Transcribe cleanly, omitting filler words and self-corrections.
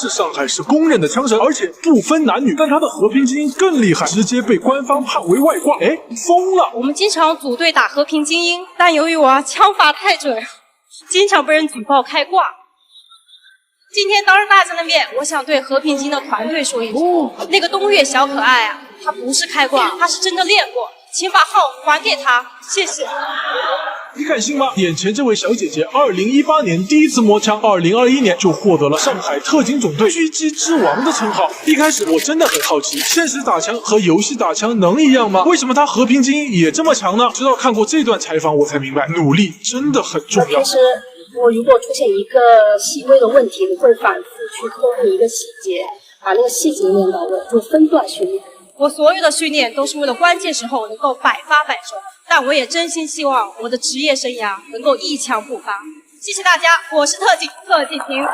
是上海市公认的枪神，而且不分男女。但他的和平精英更厉害，直接被官方判为外挂。哎，疯了！我们经常组队打和平精英，但由于我枪法太准，经常被人举报开挂。今天当着大家的面，我想对和平精英的团队说一句：那个东岳小可爱啊，他不是开挂，他是真的练过，请把号还给他，谢谢。你敢信吗？眼前这位小姐姐，2018年第一次摸枪，2021年就获得了上海特警总队狙击之王的称号。一开始我真的很好奇，现实打枪和游戏打枪能一样吗？为什么他和平精英也这么强呢？直到看过这段采访，我才明白，努力真的很重要。其实我如果出现一个细微的问题，我会反复去呵护一个细节，把那个细节练到位，就分段训练。我所有的训练都是为了关键时候能够百发百中，但我也真心希望我的职业生涯能够一枪不发。谢谢大家，我是特警秦。